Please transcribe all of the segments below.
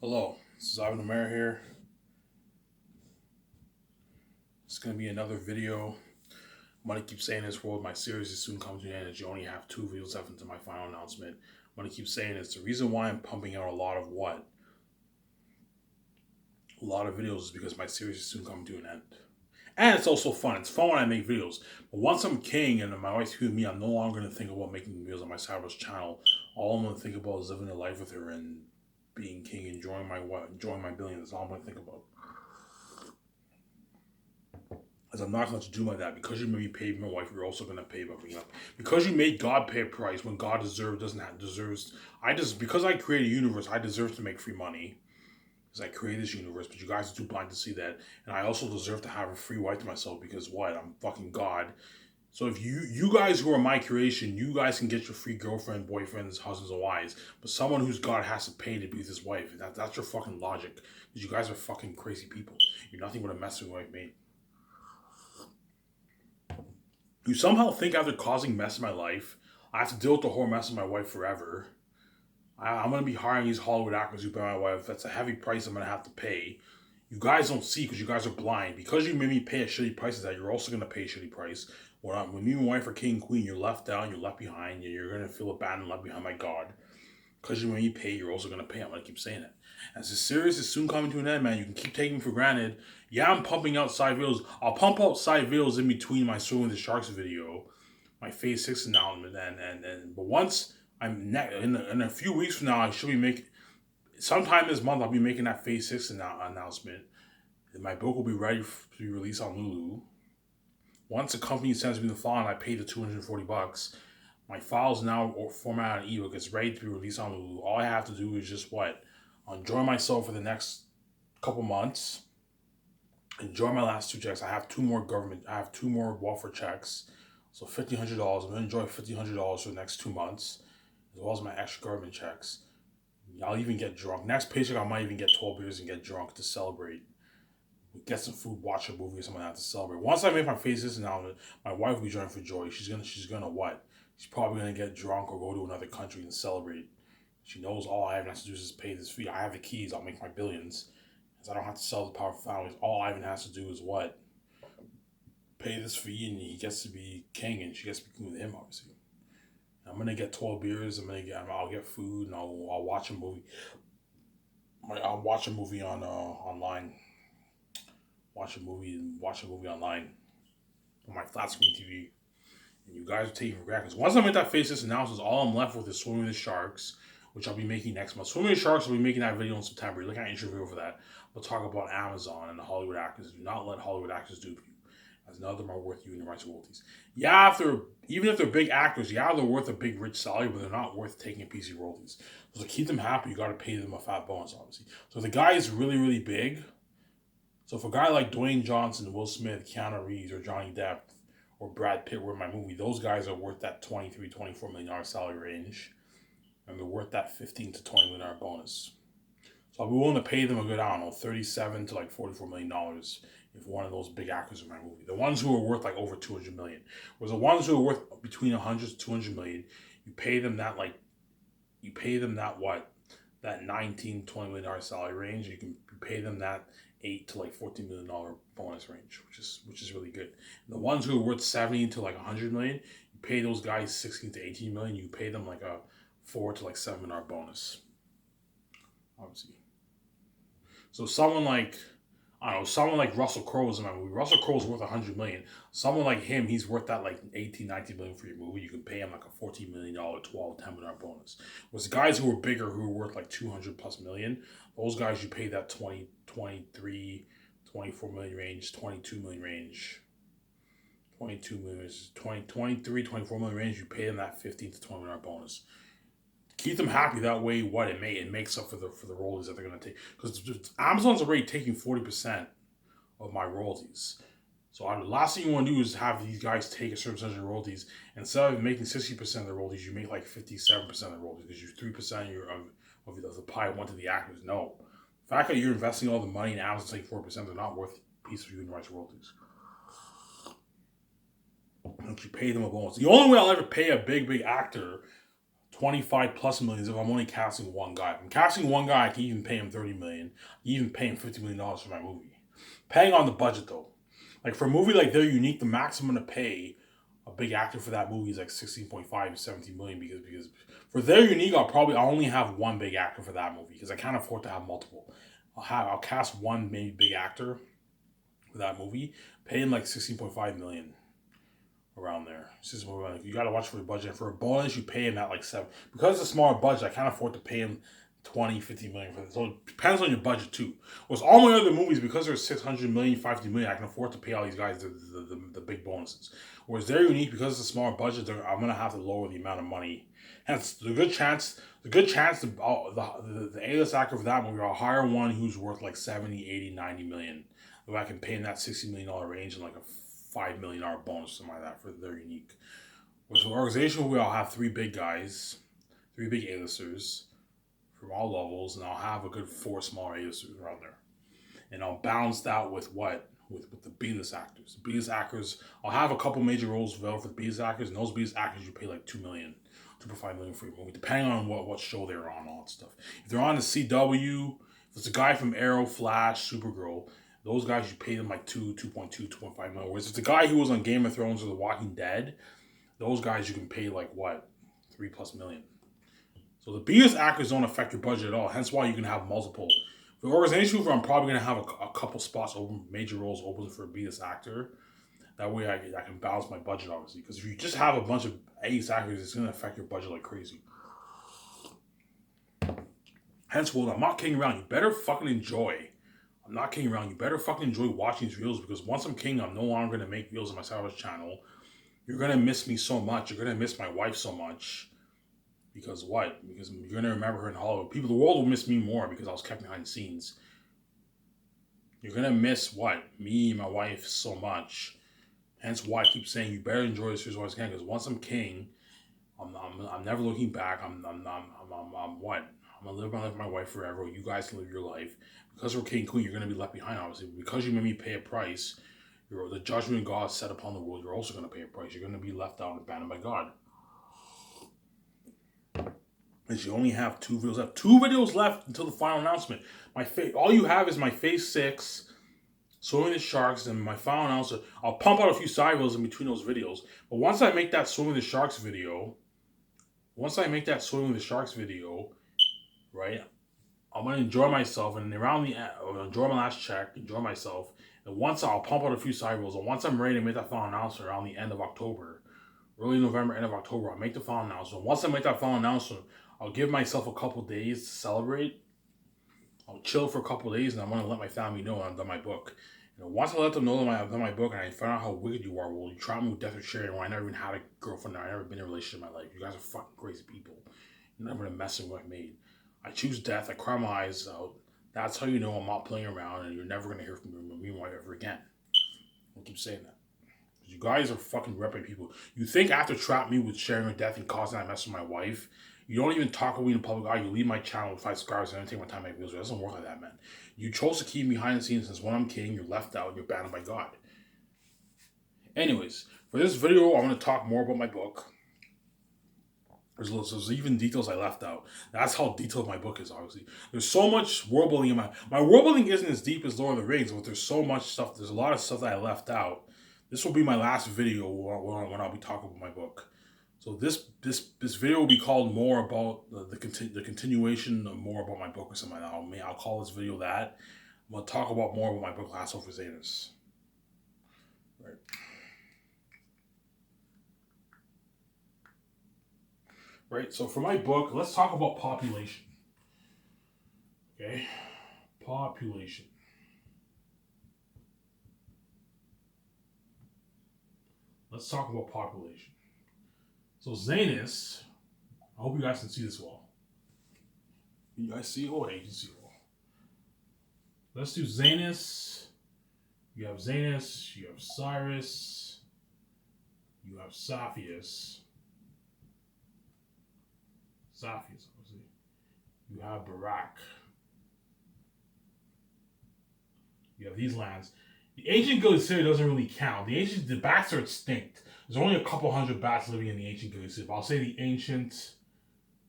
Hello, this is Ivan Omer here. It's going to be another video. I'm going to keep saying this world. My series is soon coming to an end as you only have 2 videos left into my final announcement. I'm going to keep saying this. The reason why I'm pumping out a lot of videos is because my series is soon coming to an end. And it's also fun. It's fun when I make videos. But once I'm king and my wife's here with me, I'm no longer going to think about making videos on my Cyber's channel. All I'm going to think about is living a life with her and being king, enjoying my billions. That's all I'm going to think about. As I'm not going to do like that. Because you made me pay my wife, you're also going to pay my up. Because you made God pay a price when God deserves. Because I created a universe, I deserve to make free money. Because I created this universe, but you guys are too blind to see that. And I also deserve to have a free wife to myself because what? I'm fucking God. So if you guys who are my creation, you guys can get your free girlfriend, boyfriends, husbands, and wives. But someone who's God has to pay to be with his wife. That's your fucking logic. Because you guys are fucking crazy people. You're nothing but a mess with wife mate. You somehow think after causing mess in my life, I have to deal with the whole mess of my wife forever. I'm going to be hiring these Hollywood actors who play my wife. That's a heavy price I'm going to have to pay. You guys don't see because you guys are blind. Because you made me pay a shitty price that you're also going to pay a shitty price. When me and my wife are king and queen, you're left down, you're left behind, and you're going to feel abandoned, left behind by God. Because you made me pay, you're also going to pay. I'm going to keep saying it. As this series is soon coming to an end, man, you can keep taking me for granted. Yeah, I'm pumping out side videos. I'll pump out side videos in between my Swimming with the Sharks video, my Phase 6 announcement, but once in a few weeks from now, I should be making, sometime this month, I'll be making that Phase 6 announcement. And my book will be ready to be released on Lulu. Once the company sends me the file and I pay the $240, my file's now formatted on ebook. It's ready to be released on Lulu. All I have to do is just enjoy myself for the next couple months. Enjoy my last 2 checks. I have two more welfare checks. So $1,500. I'm gonna enjoy $1,500 for the next 2 months, as well as my extra government checks. I'll even get drunk. Next paycheck, I might even get 12 beers and get drunk to celebrate. Get some food, watch a movie or something like that to celebrate. Once I make my faces announcement, my wife will be joining for joy. She's gonna what? She's probably gonna get drunk or go to another country and celebrate. She knows all I have to do is just pay this fee. I have the keys. I'll make my billions. As I don't have to sell the powerful families. All Ivan has to do is what? Pay this fee and he gets to be king and she gets to be king with him, obviously. I'm gonna get 12 beers. I'll get food and I'll watch a movie. I'll watch a movie on online. Watch a movie online on my flat screen TV. And you guys are taking for granted. Because once I make that Faceless announcement, all I'm left with is Swimming with the Sharks, which I'll be making next month. Swimming with the Sharks, I'll be making that video in September. Look at an interview for that. We'll talk about Amazon and the Hollywood actors. Do not let Hollywood actors dupe you. As none of them are worth you in the rights royalties. Yeah, even if they're big actors, yeah, they're worth a big rich salary, but they're not worth taking a piece of royalties. So to keep them happy, you got to pay them a fat bonus, obviously. So if the guy is really, really big. So if a guy like Dwayne Johnson, Will Smith, Keanu Reeves, or Johnny Depp, or Brad Pitt were in my movie, those guys are worth that $23-24 million salary range. And they're worth that $15 to $20 million bonus. So I'll be willing to pay them a good, I don't know, $37 to like $44 million if one of those big actors in my movie. The ones who are worth like over $200 million. Whereas the ones who are worth between $100 to $200 million, you pay them that that $19-20 million salary range. You pay them that $8 to like $14 million bonus range, which is really good. And the ones who are worth 70 to like 100 million, you pay those guys 16 to 18 million. You pay them like a $4 to like $7 million bonus, obviously. So someone like Russell Crowe is in my movie. Russell Crowe's worth 100 million. Someone like him, he's worth that like 18-19 million for your movie. You can pay him like a $14 million, 12, $10 million bonus. Whereas guys who are bigger, who are worth like 200 plus million, those guys you pay that 20, 23, 24 million range, 22 million range. 22 million, 20, 23, 24 million range, you pay them that 15 to 20 million bonus. Keep them happy that way. It makes up for the royalties that they're gonna take, because Amazon's already taking 40% of my royalties. So the last thing you want to do is have these guys take a certain percentage of royalties. Instead of making 60% of the royalties, you make like 57% of the royalties because you 3% of the pie went to the actors. No, the fact that you're investing all the money in Amazon taking 4%, they're not worth a piece of human rights royalties. Don't you pay them a bonus? The only way I'll ever pay a big actor 25 plus millions if I'm only casting one guy. If I'm casting one guy, I can even pay him 30 million. I can even pay him $50 million for my movie. Paying on the budget though. Like for a movie like They're Unique, the maximum to pay a big actor for that movie is like 16.5 to 17 million because for They're Unique, I'll only have one big actor for that movie because I can't afford to have multiple. I'll cast one maybe big actor for that movie, pay him like 16.5 million. Around there. You got to watch for the budget. For a bonus, you pay him at like 7. Because it's a smaller budget, I can't afford to pay him 20, 50 million for this. So it depends on your budget too. With all my other movies, because there's 600 million, 50 million, I can afford to pay all these guys the big bonuses. Whereas They're Unique, because it's a smaller budget, I'm going to have to lower the amount of money. Hence, the good chance the A-list actor for that movie, I'll hire one who's worth like 70, 80, 90 million. If I can pay in that $60 million range and like a $5 million bonus, something like that for They're Unique. With an organization where I'll have 3 big guys, 3 big A-listers from all levels, and I'll have a good 4 smaller A-listers around there. And I'll balance that with what? With the B-list actors. The B-list actors, I'll have a couple major roles available for the B-list actors, and those B-list actors you pay like $2 million, $2.5 million for your movie, depending on what show they're on, all that stuff. If they're on the CW, if it's a guy from Arrow, Flash, Supergirl, those guys, you pay them like 2.5 million. Whereas if the guy who was on Game of Thrones or The Walking Dead, those guys you can pay like what? 3+ million. So the biggest actors don't affect your budget at all. Hence why you can have multiple. The organization where I'm probably going to have a couple spots open, major roles open for a biggest actor. That way I can balance my budget, obviously. Because if you just have a bunch of ace actors, it's going to affect your budget like crazy. Hence, well, I'm not kidding around. You better fucking enjoy. I'm not kidding around. You better fucking enjoy watching these reels because once I'm king, I'm no longer going to make reels on my Savage channel. You're going to miss me so much. You're going to miss my wife so much. Because what? Because you're going to remember her in Hollywood. The world will miss me more because I was kept behind the scenes. You're going to miss what? Me and my wife so much. Hence why I keep saying you better enjoy this as well as you can. Because once I'm king, I'm never looking back. I'm what? I'm going to live my life with my wife forever. You guys can live your life. Because we're king and queen, you're going to be left behind, obviously. Because you made me pay a price, the judgment God set upon the world, you're also going to pay a price. You're going to be left out and abandoned by God. And you only have 2 videos left. 2 videos left until the final announcement. All you have is my Phase 6, Swimming the Sharks, and my final announcement. I'll pump out a few side videos in between those videos. But once I make that Swimming the Sharks video, right, I'm going to enjoy myself, and around the end, enjoy my last check, enjoy myself, and once I'll pump out a few side reels, and once I'm ready to make that final announcement around the end of October, early November, end of October, I'll make the final announcement. Once I make that final announcement, I'll give myself a couple days to celebrate. I'll chill for a couple days, and I'm going to let my family know I've done my book. And once I let them know that I've done my book, and I find out how wicked you are, well, you try me with death or sharing, when I never even had a girlfriend, I've never been in a relationship in my life. You guys are fucking crazy people. You're never going to mess with what I made. I choose death. I cry my eyes out. That's how you know I'm not playing around, and you're never going to hear from me and my wife ever again. I'll keep saying that. You guys are fucking repping people. You think after Trap Me with sharing with death and causing that mess with my wife, you don't even talk with me in the public eye, you leave my channel with 5 subscribers and I take my time to make videos. It doesn't work like that, man. You chose to keep me behind the scenes since when I'm king, you're left out, you're abandoned by God. Anyways, for this video, I'm going to talk more about my book. There's even details I left out. That's how detailed my book is, obviously. There's so much world building in my world building isn't as deep as Lord of the Rings, but there's so much stuff. There's a lot of stuff that I left out. This will be my last video when I'll be talking about my book. So this video will be called more about the continuation of more about my book or something like that. I'll call this video that. I'm going to talk about more about my book, Lasso for Xanus. Right. Right, so for my book, let's talk about population. Okay, population. Let's talk about population. So Xanus, I hope you guys can see this well. You guys see it? Oh, yeah, you can see it well. Let's do Xanus. You have Xanus, you have Cyrus, you have Saphius. Saphius, obviously. You have Barak. You have these lands. The ancient Galatia doesn't really count. The bats are extinct. There's only a couple hundred bats living in the ancient Galatia. But I'll say the ancient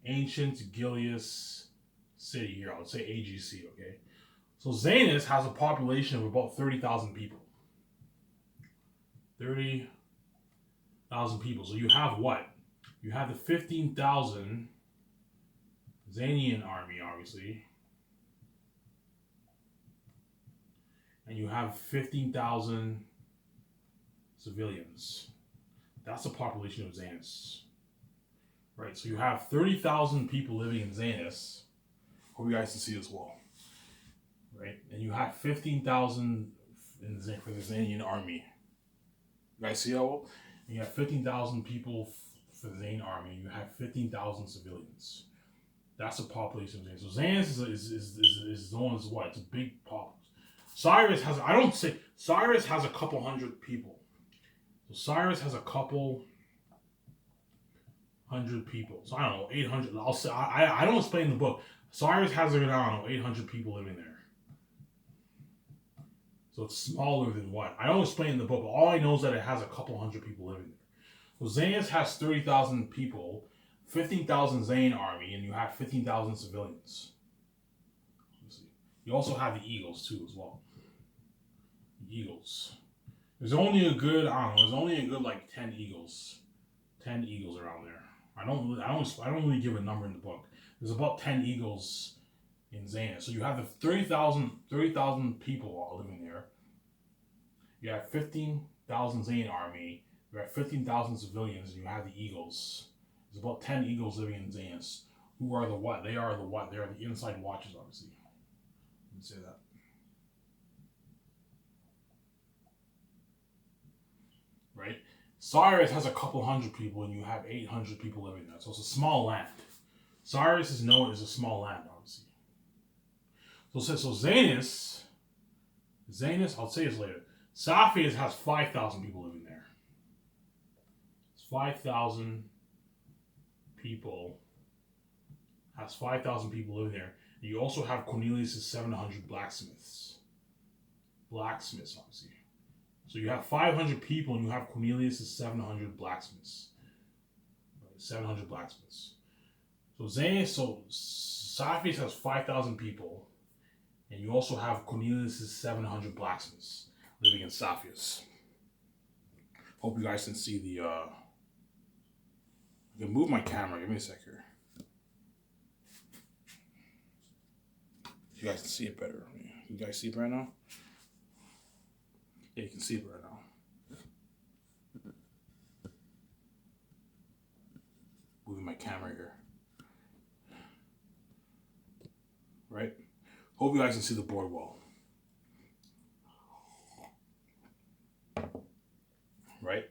ancient Gileas city here. I would say AGC, okay? So Xanus has a population of about 30,000 people. 30,000 people. So you have what? You have the 15,000 Xanian army, obviously. And you have 15,000 civilians. That's the population of Xanus. Right, so you have 30,000 people living in Xanus. Hope you guys can see this wall. Right, and you have 15,000 for the Xanian army. You guys see that wall? And you have 15,000 people for the Xanian army. And you have 15,000 civilians. That's the population of Xanus. So Xanus is known as what? It's a big population. Cyrus has, Cyrus has a couple hundred people. So Cyrus has a couple hundred people. So I don't know, 800. I'll say, I don't explain the book. Cyrus has, I don't know, 800 people living there. So it's smaller than what? I don't explain the book, but all I know is that it has a couple hundred people living there. So Xanus has 30,000 people, 15,000 Xan army, and you have 15,000 civilians. You also have the Eagles too as well. The Eagles. There's only a good, there's only a good like 10 Eagles. 10 Eagles around there. I don't really give a number in the book. There's about 10 Eagles in Xanus. So you have the 30,000 people all living there. You have 15,000 Xan army. You have 15,000 civilians, and you have the Eagles. There's about 10 Eagles living in Xanus. Who are the what? They are the what? They are the inside watches, obviously. Say that. Right? Cyrus has a couple hundred people and you have 800 people living there. So it's a small land. Cyrus is known as a small land, obviously. So Xanus, I'll say this later. Sapphias has 5,000 people living there. It's 5,000 people. Has 5,000 people living there. You also have Cornelius' 700 blacksmiths. Blacksmiths, obviously. So you have 500 people and you have Cornelius' 700 blacksmiths. 700 blacksmiths. So Sapphias has 5,000 people. And you also have Cornelius' 700 blacksmiths living in Sapphias. Hope you guys can see the... I can move my camera. Give me a sec here. You guys can see it better. You guys see it right now? Yeah, you can see it right now. Moving my camera here. Right? Hope you guys can see the board wall. Right?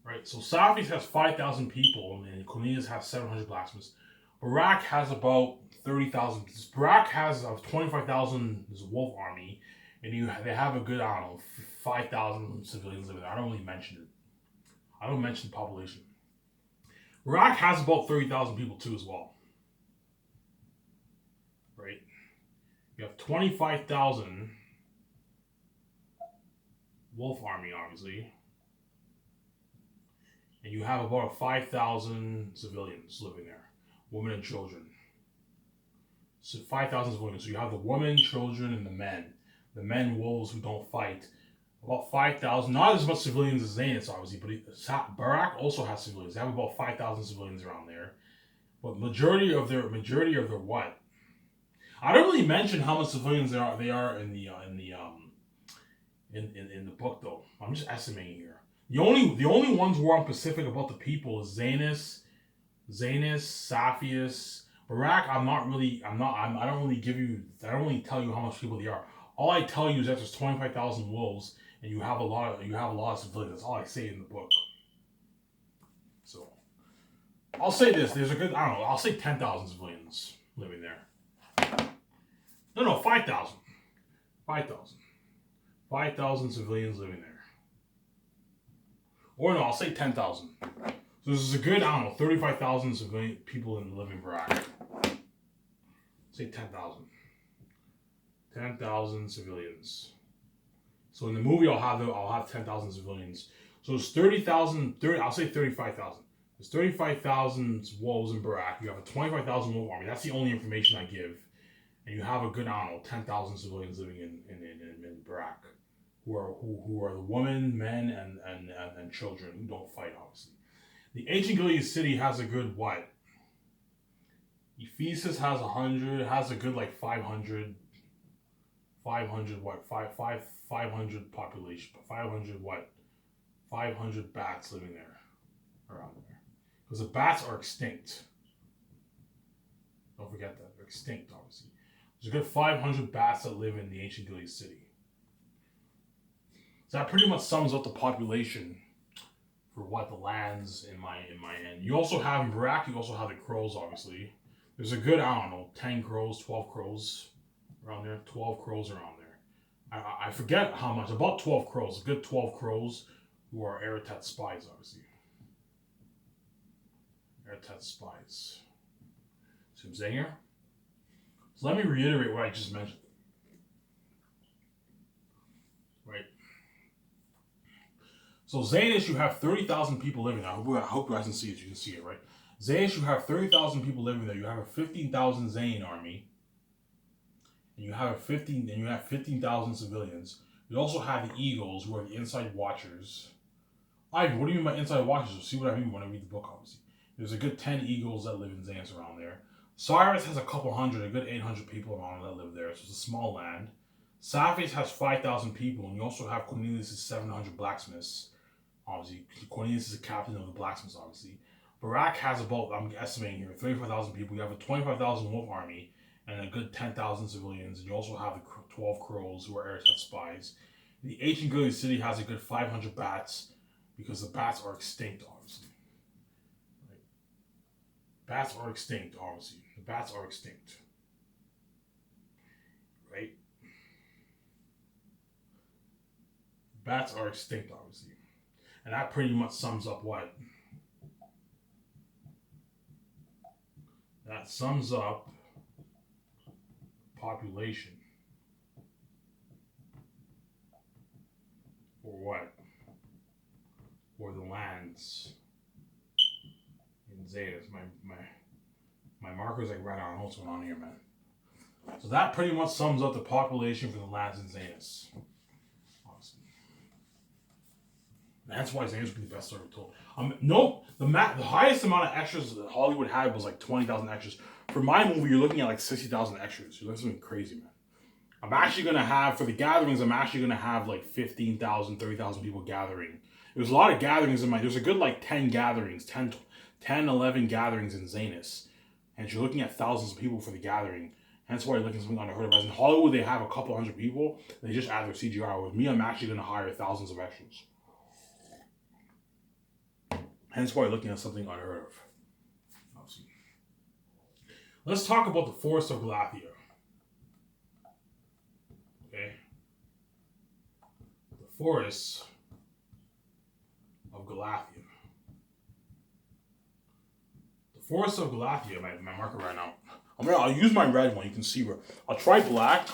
Right, so Sapphias has 5,000 people and Cornelius has 700 blacksmiths. Barak has about 30,000. Barak has 25,000 wolf army, and they have a good, 5,000 civilians living there. I don't really mention it. I don't mention the population. Barak has about 30,000 people too as well. Right? You have 25,000 wolf army, obviously. And you have about 5,000 civilians living there. Women and children. So 5,000 civilians. So you have the women, children, and the men. The men, wolves who don't fight. About 5,000. Not as much civilians as Xanus, obviously, but Barak also has civilians. They have about 5,000 civilians around there. But majority of their what? I don't really mention how much civilians they are in the book though. I'm just estimating here. The only ones who are specific about the people is Xanus, Sapphias, Barak. I don't really tell you how much people they are. All I tell you is that there's 25,000 wolves and you have a lot of civilians. That's all I say in the book. So I'll say this, there's a good, I'll say 10,000 civilians living there. No, 5,000. 5,000 civilians living there. Or no, I'll say 10,000. So this is a good, 35,000 civilian people living in Barak. Say 10,000. 10,000 civilians. So in the movie, I'll have 10,000 civilians. So it's 30,000, I'll say 35,000. There's 35,000 wolves in Barak. You have a 25,000 wolf army. That's the only information I give. And you have a good, I don't know, 10,000 civilians living in Barak, who are the women, men, and children who don't fight, obviously. The ancient Galatia city has a good what? Ephesus has 100, has a good like 500 what? 500 population. 500 what? 500 bats living there, around there. Because the bats are extinct. Don't forget that. They're extinct, obviously. There's a good 500 bats that live in the ancient Galatia city. So that pretty much sums up the population for what the lands in my end. You also have in Barak, you also have the crows, obviously. There's a good, I don't know, 10 crows, 12 crows around there. 12 crows around there. I forget how much, about 12 crows. A good 12 crows who are ararat spies, obviously. Ararat spies. See what I'm saying here? So let me reiterate what I just mentioned. Right? So Xanus, you have 30,000 people living there. I hope you guys can see it. You can see it, right? Xanus, you have 30,000 people living there. You have a 15,000 Xan army. And you have 15,000 civilians. You also have the Eagles, who are the inside watchers. Ivan, what do you mean by inside watchers? See what I mean when I read the book, obviously. There's a good 10 Eagles that live in Xanus around there. Cyrus has a couple hundred, a good 800 people around that live there. So it's a small land. Sapphius has 5,000 people, and you also have Cornelius' 700 blacksmiths. Obviously, Cornelius is the captain of the blacksmiths, obviously. Barak has about, I'm estimating here, 35,000 people. You have a 25,000 wolf army and a good 10,000 civilians. And you also have the 12 crows who are ararat spies. The ancient Galatia city has a good 500 bats because the bats are extinct, obviously. Right? Bats are extinct, obviously. The bats are extinct. Right? Bats are extinct, obviously. And that pretty much sums up what? That sums up population for what? For the lands in Xanus. My marker's like right on. What's going on here, man? So that pretty much sums up the population for the lands in Xanus. Awesome. That's why Xanus would be the best story told. No, the highest amount of extras that Hollywood had was like 20,000 extras. For my movie, you're looking at like 60,000 extras. You're looking at something crazy, man. I'm actually going to have, for the gatherings, I'm actually going to have like 15,000, 30,000 people gathering. There's a lot of gatherings there's a good like 10 gatherings, 10, 11 gatherings in Xanus. And you're looking at thousands of people for the gathering. Hence why you're looking at something unheard of. As in Hollywood, they have a couple hundred people. They just add their CGI. With me, I'm actually going to hire thousands of extras. Hence why you're looking at something unheard of. Let's talk about the forest of Galatia. Okay? The forest of Galatia. The forest of Galatia, my marker right now. I'll use my red one. You can see where. I'll try black.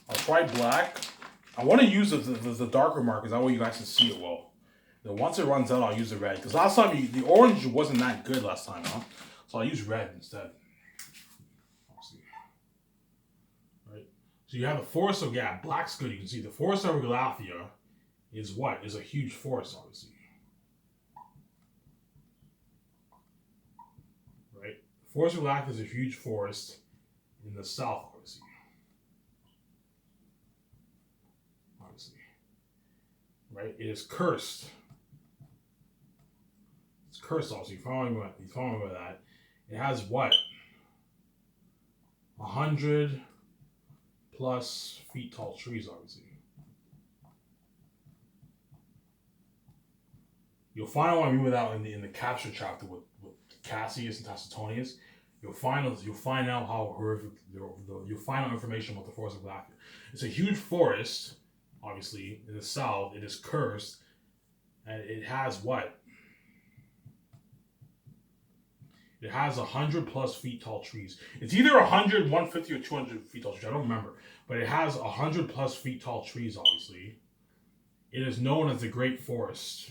I want to use the darker markers. That way you guys can see it well. Then once it runs out, I'll use the red. Because last time, the orange wasn't that good last time, huh? So I'll use red instead. Right? So you have the forest of, black's good. You can see the forest of Galatia is what? Is a huge forest, obviously. Right? The forest of Galatia is a huge forest in the south, obviously. Right? It is cursed. It's cursed, obviously. You following with that? It has what? 100 plus feet tall trees, obviously. You'll find what I mean with that in the capture chapter with Cassius and Tacitonius. You'll find out how horrific. You'll find out information about the forest of Galatia. It's a huge forest, obviously, in the south. It is cursed, and it has what? It has 100 plus feet tall trees. It's either 100, 150, or 200 feet tall trees. I don't remember. But it has 100 plus feet tall trees, obviously. It is known as the Great Forest.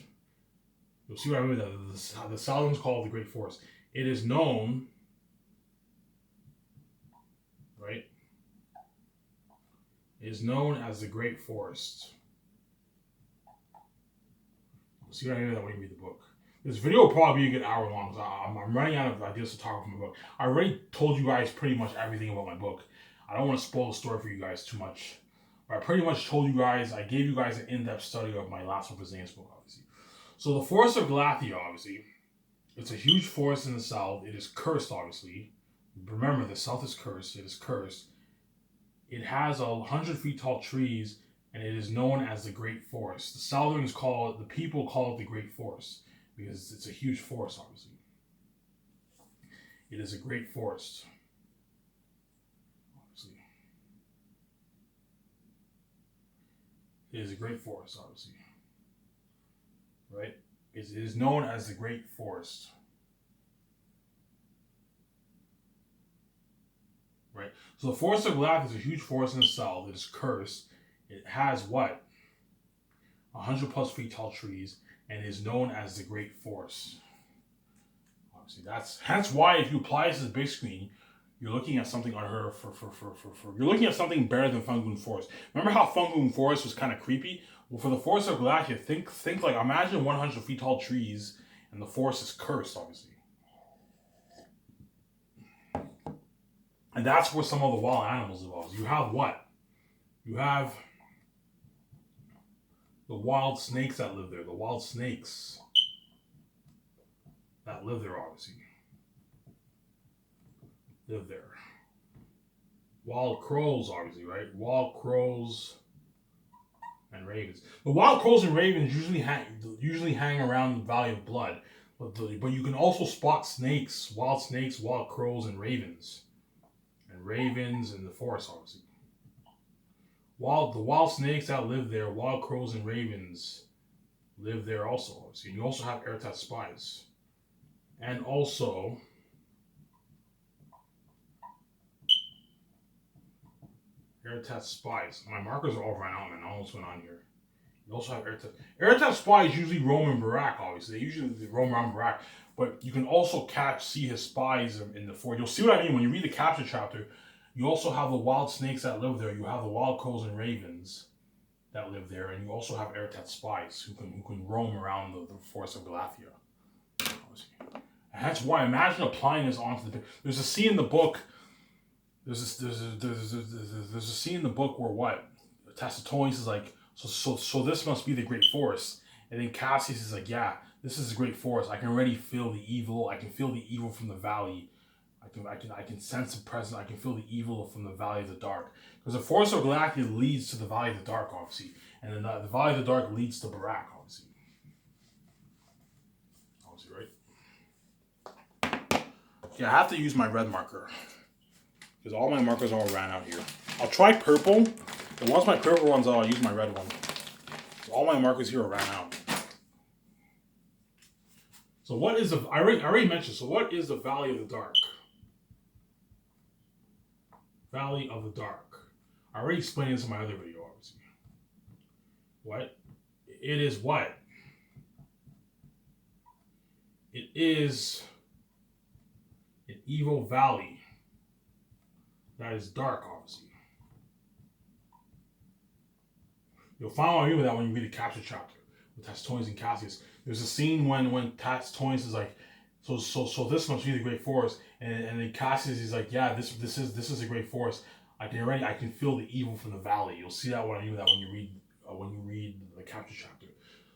You'll see what I mean. The Southerners call it the Great Forest. It is known, right? It is known as the Great Forest. You'll see what I mean when you read the book. This video will probably be a good hour long. So I'm running out of ideas to talk from my book. I already told you guys pretty much everything about my book. I don't want to spoil the story for you guys too much. But I pretty much told you guys, I gave you guys an in-depth study of my last book, Xanus book, obviously. So the forest of Galatia, obviously, it's a huge forest in the south. It is cursed, obviously. Remember, the south is cursed. It is cursed. It has 100 feet tall trees, and it is known as the Great Forest. The Southerns call it, the people call it the Great Forest, because it's a huge forest, obviously. It is a great forest. Obviously. It is a great forest, obviously. Right? It is known as the Great Forest. Right? So the forest of Galatia is a huge forest in the south. It is cursed. It has what? 100 plus feet tall trees, and is known as the Great Forest. Obviously, that's why if you apply this as basically, you're looking at something unheard of you're looking at something better than Fungoon Forest. Remember how Fungoon Forest was kind of creepy? Well, for the forest of Galatia, think like, imagine 100 feet tall trees, and the forest is cursed, obviously. And that's where some of the wild animals live. You have what? You have the wild snakes that live there. The wild snakes that live there, obviously. Live there. Wild crows, obviously, right? Wild crows and ravens. The wild crows and ravens usually hang around the Valley of Blood. But you can also spot snakes, wild crows, and ravens. And ravens in the forest, obviously. The wild snakes that live there, wild crows and ravens live there also, obviously. And you also have ararat spies. And also ararat spies. My markers are all ran out, man. I don't know what's going on here. You also have ararat spies usually roam in Barak, obviously. They usually roam around Barak. But you can also see his spies in the forest. You'll see what I mean when you read the capture chapter. You also have the wild snakes that live there. You have the wild crows and ravens that live there, and you also have ararat spies who can roam around the forest of Galatia. And that's why imagine applying this onto the. There's a scene in the book. There's a scene in the book where what Tacitus is like. So this must be the Great Forest, and then Cassius is like, yeah, this is the Great Forest. I can already feel the evil. I can feel the evil from the valley. I can sense the presence. I can feel the evil from the Valley of the Dark. Because the Forest of Galatia leads to the Valley of the Dark, obviously. And then the Valley of the Dark leads to Barak, obviously. Obviously, right? Yeah, I have to use my red marker. Because all my markers all ran out here. I'll try purple. But once my purple runs out, I'll use my red one. So all my markers here ran out. So what is the... I already mentioned. So what is the Valley of the Dark? Valley of the Dark. I already explained this in my other video, obviously. What? It is what? It is an evil valley that is dark, obviously. You'll find out with that when you read the capture chapter with Tacitus and Cassius. There's a scene when Tacitus is like, so this must be the Great Forest, and then Cassius is like, yeah, this is a Great Forest. I can feel the evil from the valley. You'll see that when you read the capture chapter.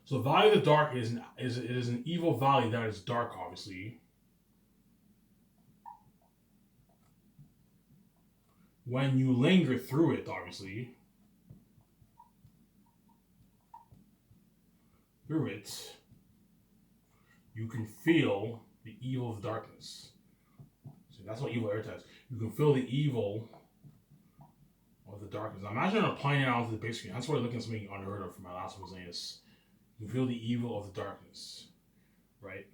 So the Valley of the Dark is an evil valley that is dark, obviously. When you linger through it, obviously. Through it, you can feel the evil of darkness. So that's what evil ararat is. You can feel the evil of the darkness. Now imagine applying it onto the base screen. That's why I'm looking at something unheard of from my last one, Xanus. You can feel the evil of the darkness, right?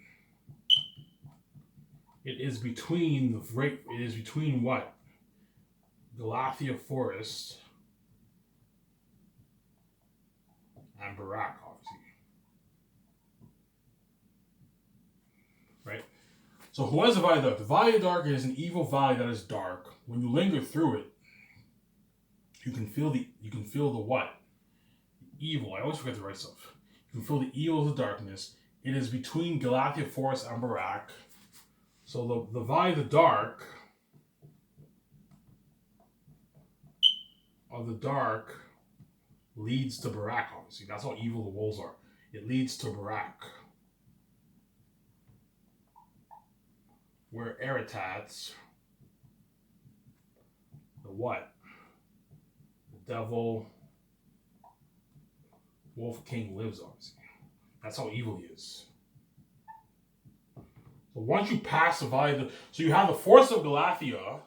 It is between what? Galatia Forest and Barak, obviously. So what is the valley of the dark? The valley of the dark is an evil valley that is dark. When you linger through it, you can feel the what? Evil. I always forget the right stuff. You can feel the evil of the darkness. It is between Galatia Forest and Barak. So the valley of the dark leads to Barak, obviously. That's how evil the wolves are. It leads to Barak. Where ararat, the what? The devil, wolf king lives, obviously. That's how evil he is. So once you pass the valley, so you have the forest of Galatia.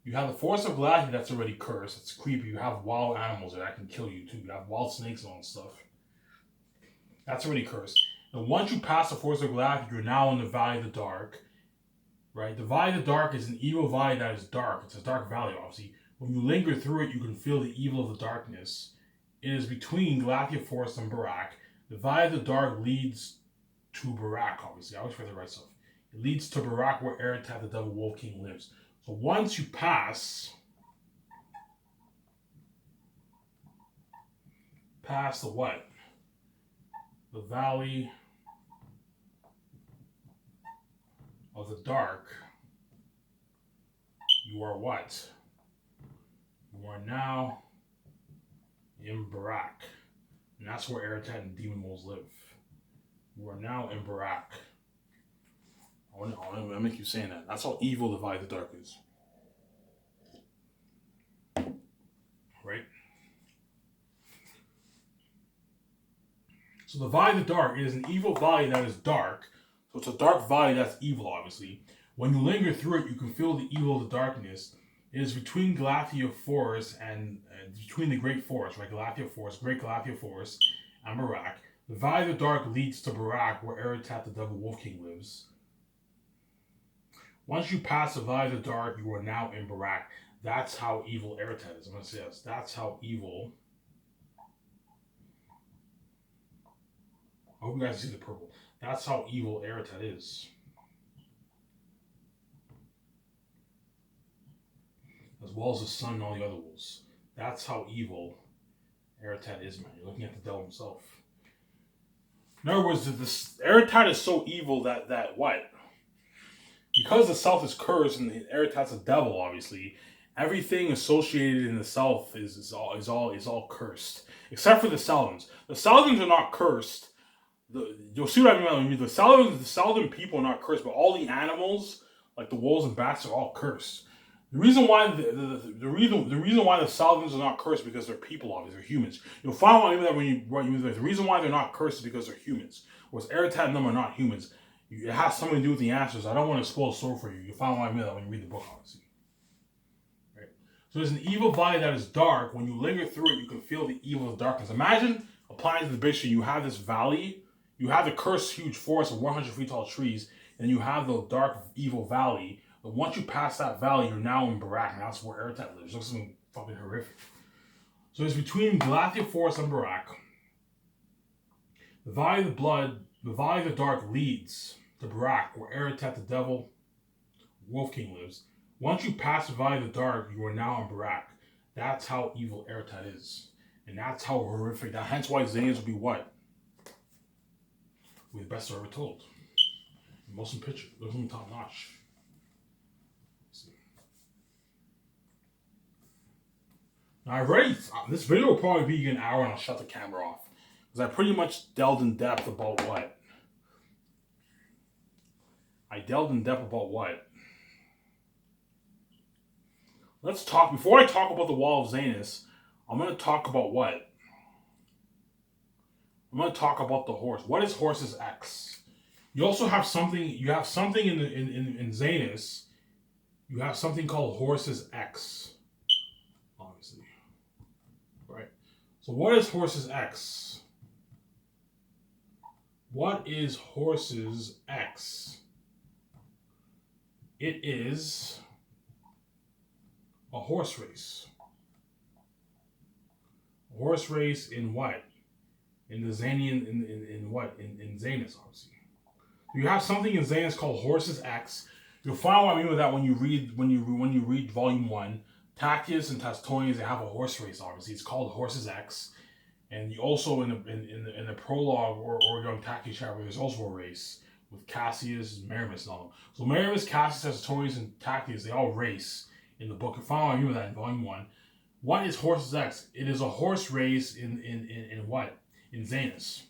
You have the forest of Galatia that's already cursed. It's creepy. You have wild animals that can kill you too. You have wild snakes and all that stuff. That's already cursed. And once you pass the forest of Galatia, you're now in the valley of the dark. Right? The valley of the dark is an evil valley that is dark. It's a dark valley, obviously. When you linger through it, you can feel the evil of the darkness. It is between Galatia Forest and Barak. The valley of the dark leads to Barak, obviously. I always forget the right stuff. It leads to Barak, where Ararat, the devil wolf king, lives. So once you pass the what? The valley of the dark, you are what? You are now in Barak. And that's where Ararat and demon wolves live. You are now in Barak. I'll make you saying that. That's how evil the valley of the dark is. Right? So the valley of the dark is an evil valley that is dark. So it's a dark valley that's evil, obviously. When you linger through it, you can feel the evil of the darkness. It is between Galatia Forest and between the Great Forest, right? Galatia Forest, Great Galatia Forest, and Barak. The valley of the dark leads to Barak, where Ararat, the devil wolf king, lives. Once you pass the valley of the dark, you are now in Barak. That's how evil Ararat is. I'm going to say this. That's how evil. I hope you guys see the purple. That's how evil Ararat is. As well as the sun and all the other wolves. That's how evil Ararat is, man. You're looking at the devil himself. In other words, Ararat is so evil that what? Because the south is cursed and Ararat's a devil, obviously, everything associated in the south is all cursed. Except for the Saladins. The Saladins are not cursed. You'll see what I mean. The Saladin people are not cursed, but all the animals, like the wolves and bats, are all cursed. The reason why the reason why the Saladins are not cursed because they're people, obviously, they're humans. You'll find out that when you the reason why they're not cursed is because they're humans. Whereas Ararat and them are not humans. It has something to do with the answers. I don't want to spoil the story for you. You'll find out that when you read the book, obviously. Right? So there's an evil valley that is dark. When you linger through it, you can feel the evil of darkness. Imagine applying to the picture. You have this valley. You have the cursed huge forest of 100 feet tall trees, and you have the dark, evil valley. But once you pass that valley, you're now in Barak, and that's where Ararat lives. It looks something fucking horrific. So it's between Galatia Forest and Barak. The valley of the dark leads to Barak, where Ararat, the devil, wolf king, lives. Once you pass the valley of the dark, you are now in Barak. That's how evil Ararat is. And that's how horrific that. Hence why Xanus will be what? We're the best story ever told. Motion picture. Look at top notch. Now I've already, this video will probably be an hour and I'll shut the camera off. Because I pretty much delved in depth about what? Let's talk, before I talk about the wall of Xanus, I'm going to talk about what? I'm going to talk about the horse. What is horse's X? You also have something, in Xanus, you have something called horse's X. Obviously. Right? So what is horse's X? What is horse's X? It is a horse race. A horse race in what? In the Xanian, in what? In Xanus, obviously. You have something in xanus called horses X. You'll find what I mean with that when you read volume 1. Tactius and Testonians, they have a horse race. Obviously, it's called horses X. And you also in the prologue or young Tactius chapter, there's also a race with Cassius, Marimus, and all them. So Marimus, Cassius, Testonians, and Tactius, they all race in the book. You find what I mean with that in volume 1. What is horses X? It is a horse race in what? In xanus.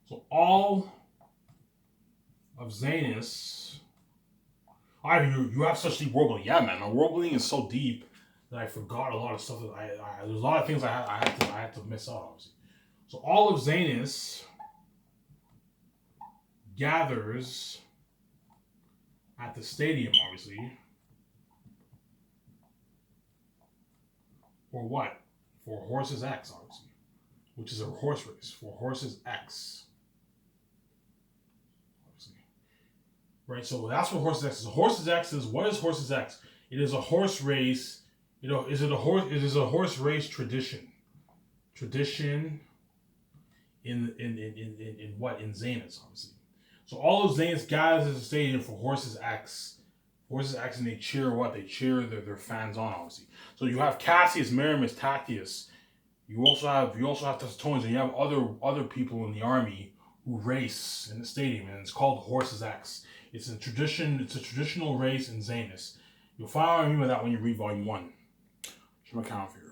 So all of xanus. You have such deep world building. Yeah, man, my world building is so deep that I forgot a lot of stuff that there's a lot of things I had to miss out, obviously. So all of xanus gathers at the stadium, obviously. For what? For horses X, obviously, which is a horse race for horses X. Right, so that's what horses X is. Horses X is, what is horses X? It is a horse race. Is it a horse? It is a horse race tradition. Tradition in what? In xanus, obviously. So all of xanus gathers at the stadium for horses X. Horses X, and they cheer what? They cheer their fans on, obviously. So you have Cassius, Marimus, Tactius. You also have Testonians, and you have other people in the army who race in the stadium, and it's called horses X. It's a traditional race in xanus. You'll find out with that when you read volume 1. Show my calendar here.